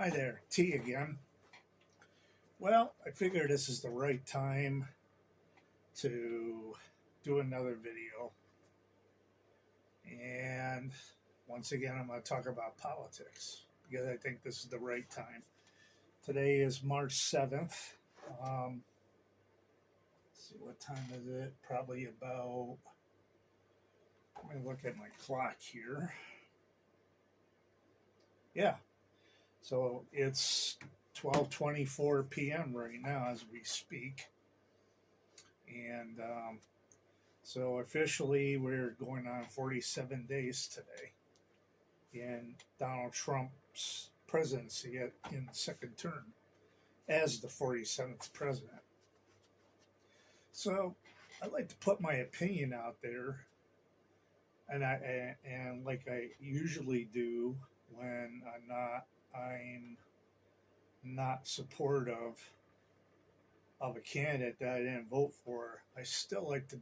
Hi there, T again. Well, I figure this is the right time to do another video. And once again, I'm going to talk about politics because I think this is the right time. Today is March 7th. Let's see, what time is it? Probably about, let me look at my clock here. Yeah, so it's 12:24 p.m. right now as we speak. And so officially, we're going on 47 days today in Donald Trump's presidency in the second term as the 47th president. So I'd like to put my opinion out there, and like I usually do when I'm not supportive of a candidate that I didn't vote for. I still like to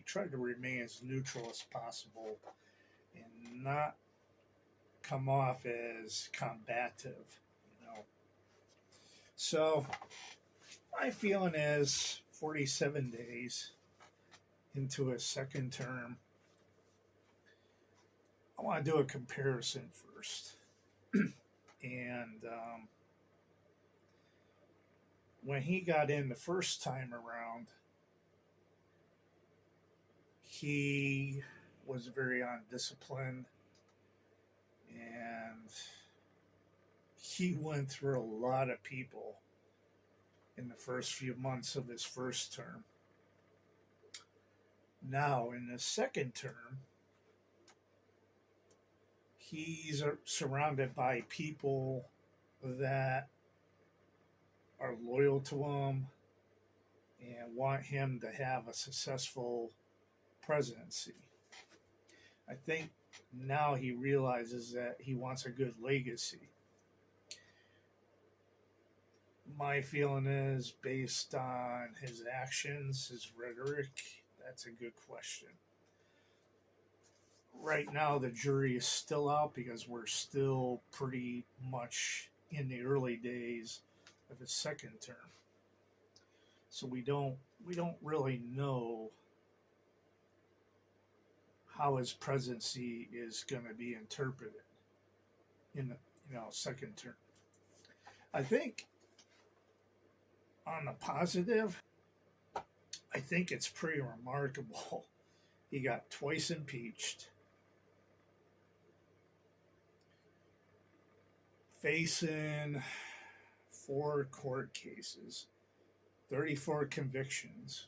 try to remain as neutral as possible and not come off as combative, you know. So my feeling is 47 days into a second term, I want to do a comparison first. And when he got in the first time around, he was very undisciplined and he went through a lot of people in the first few months of his first term. Now, in the second term, he's surrounded by people that are loyal to him and want him to have a successful presidency. I think now he realizes that he wants a good legacy. My feeling is based on his actions, his rhetoric, that's a good question. Right now, the jury is still out because we're still pretty much in the early days of his second term. So we don't really know how his presidency is going to be interpreted in the second term. I think on the positive, I think it's pretty remarkable. He got twice impeached, facing 4 court cases, 34 convictions,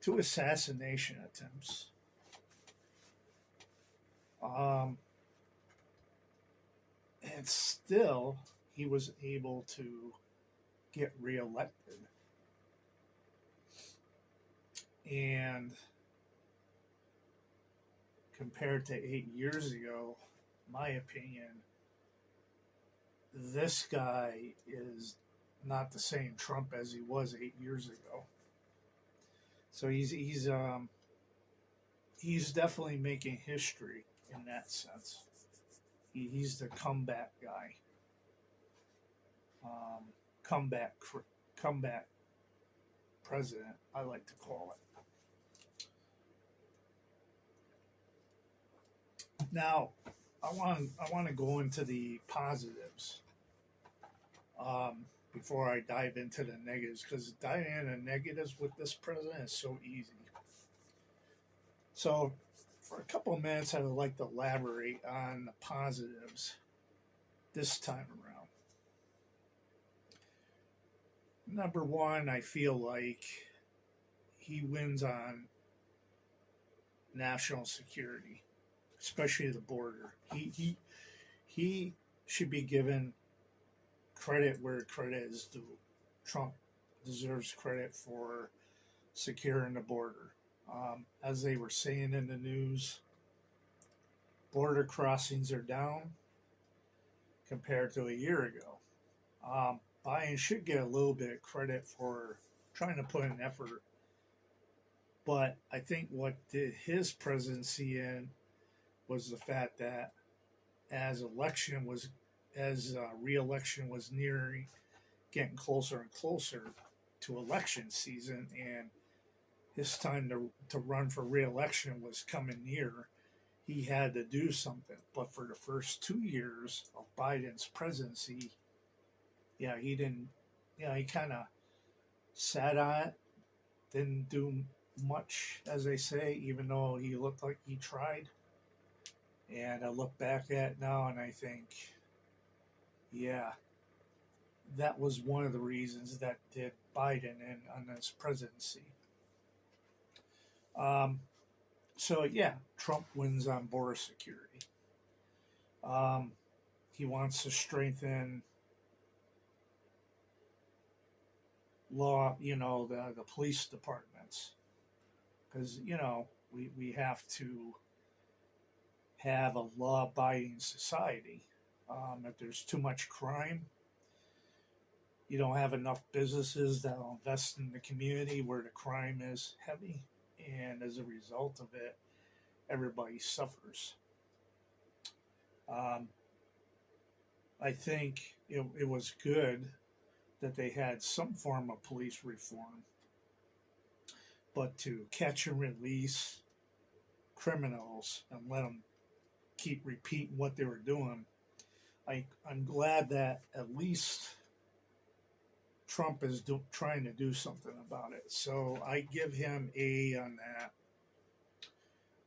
2 assassination attempts. And still, he was able to get reelected. And compared to 8 years ago, my opinion, this guy is not the same Trump as he was 8 years ago. So he's definitely making history in that sense. He's the comeback guy. Comeback president, I like to call it. Now, I want to go into the positives before I dive into the negatives, because diving into the negatives with this president is so easy. So, for a couple of minutes, I would like to elaborate on the positives this time around. Number one, I feel like he wins on national security, especially the border. He should be given credit where credit is due. Trump deserves credit for securing the border. As they were saying in the news, border crossings are down compared to a year ago. Biden should get a little bit of credit for trying to put an effort. But I think what did his presidency in was the fact that as election was as re-election was nearing, getting closer and closer to election season, and his time to run for re-election was coming near, he had to do something. But for the first 2 years of Biden's presidency, yeah, he didn't. Yeah, he kind of sat on it, didn't do much, as they say, even though he looked like he tried. And I look back at it now and I think, yeah, that was one of the reasons that did Biden in on his presidency. Um, so yeah, Trump wins on border security. Um, he wants to strengthen law, the police departments, because we have to have a law-abiding society. If there's too much crime, you don't have enough businesses that'll invest in the community where the crime is heavy, and as a result of it, everybody suffers. Um, I think it was good that they had some form of police reform, but to catch and release criminals and let them keep repeating what they were doing, I'm glad that at least Trump is trying to do something about it. So I give him A on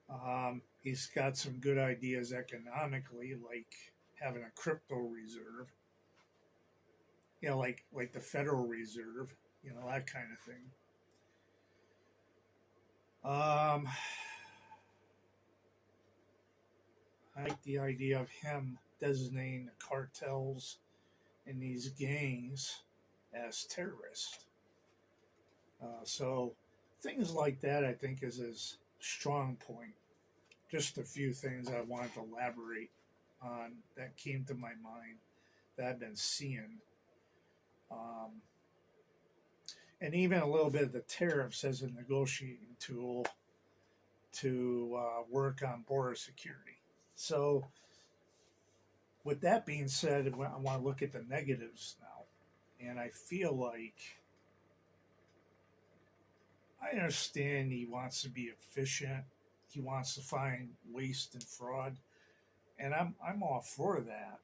that. He's got some good ideas economically, like having a crypto reserve, like the Federal Reserve, that kind of thing. I like the idea of him designating the cartels and these gangs as terrorists. So things like that, I think, is his strong point. Just a few things I wanted to elaborate on that came to my mind that I've been seeing. And even a little bit of the tariffs as a negotiating tool to work on border security. So, with that being said, I want to look at the negatives now. And I feel like I understand he wants to be efficient. He wants to find waste and fraud, and I'm all for that.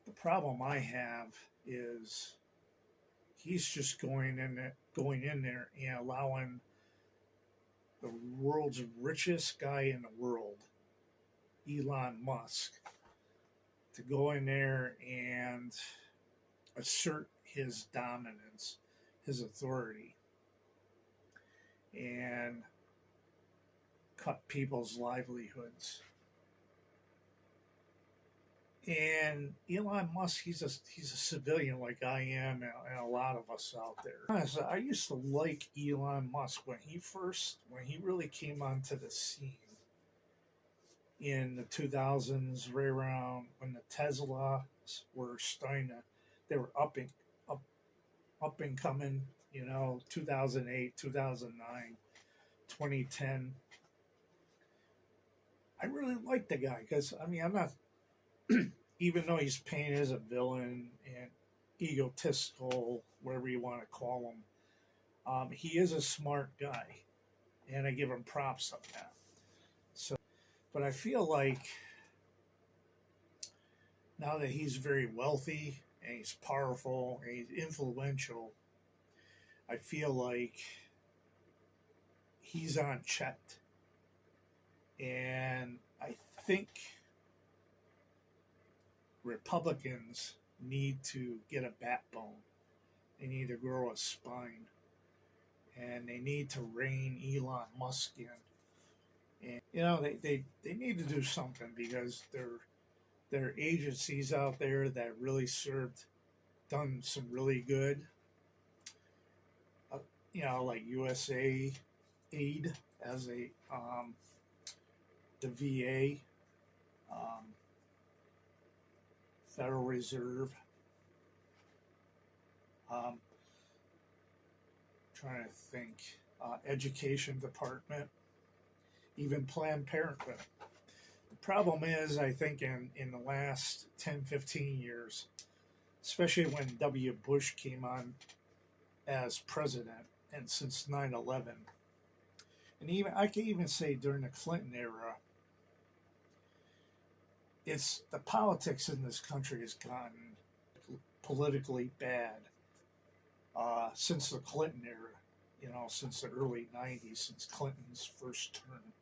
The problem I have is he's just going in there and allowing the world's richest guy in the world, Elon Musk, to go in there and assert his dominance, his authority, and cut people's livelihoods. And Elon Musk, he's a civilian like I am, and a lot of us out there. Honestly, I used to like Elon Musk when he really came onto the scene in the 2000s, right around when the Teslas were starting to, they were up and coming. 2008, 2009, 2010. I really like the guy because I'm not. Even though he's painted as a villain and egotistical, whatever you want to call him, he is a smart guy, and I give him props on that. So, but I feel like now that he's very wealthy and he's powerful and he's influential, I feel like he's unchecked, and I think Republicans need to get a backbone. They need to grow a spine. And they need to rein Elon Musk in. And, they need to do something because there are agencies out there that really done some really good. Like USA Aid as the VA. Federal Reserve. Trying to think. Education Department. Even Planned Parenthood. The Problem is, I think in the last 10, 15 years, especially when W. Bush came on as president, and since 9/11, and even I can even say during the Clinton era, it's the politics in this country has gotten politically bad since the Clinton era. You know, since the early '90s, since Clinton's first term,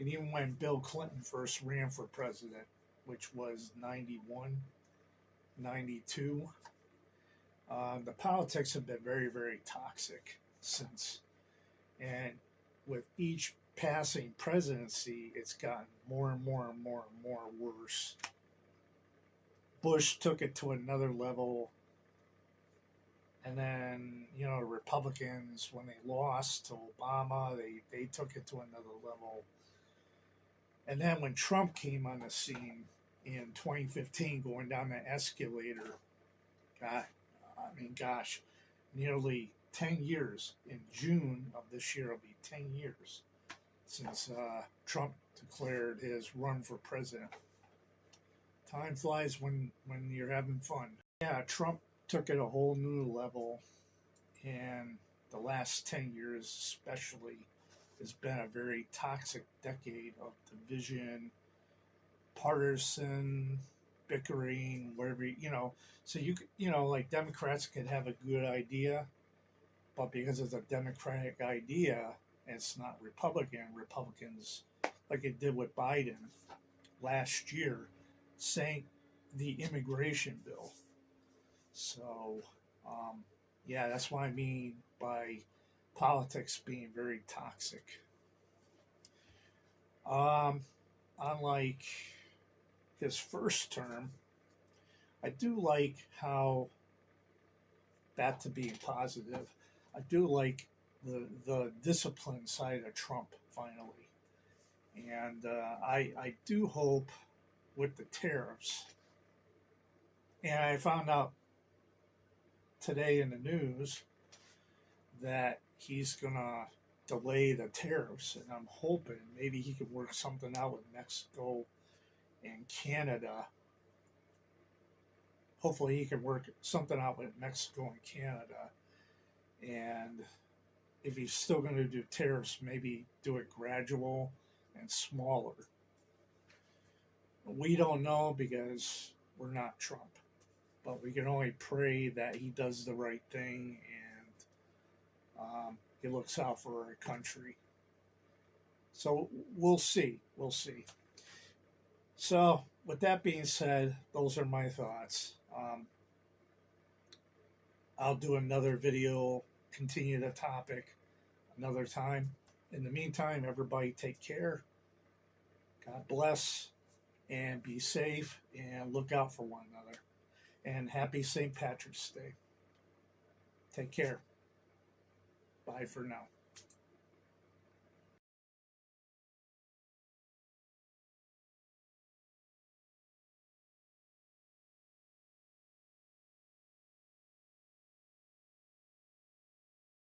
and even when Bill Clinton first ran for president, which was 91, 92. The politics have been very, very toxic since. And with each passing presidency, it's gotten more and more and more and more worse. Bush took it to another level. And then, you know, Republicans, when they lost to Obama, they took it to another level. And then when Trump came on the scene in 2015, going down the escalator, gosh, nearly 10 years. In June of this year, it'll be 10 years since Trump declared his run for president. Time flies when you're having fun. Yeah, Trump took it a whole new level, and the last 10 years especially has been a very toxic decade of division, partisan, bickering, whatever, you know. So like Democrats could have a good idea, but because it's a Democratic idea and it's not Republicans, like it did with Biden last year, sank the immigration bill. So, yeah, that's what I mean by politics being very toxic. Unlike his first term, I do like how, that to be positive, I do like the discipline side of Trump finally. And I do hope with the tariffs, and I found out today in the news that he's going to delay the tariffs, and I'm hoping maybe he can work something out with Mexico and Canada. Hopefully he can work something out with Mexico and Canada. And if he's still going to do tariffs, maybe do it gradual and smaller. We don't know because we're not Trump. But we can only pray that he does the right thing and he looks out for our country. So we'll see. We'll see. So with that being said, those are my thoughts. I'll do another video, continue the topic another time. In the meantime, everybody take care. God bless and be safe and look out for one another. And happy St. Patrick's Day. Take care. Bye for now.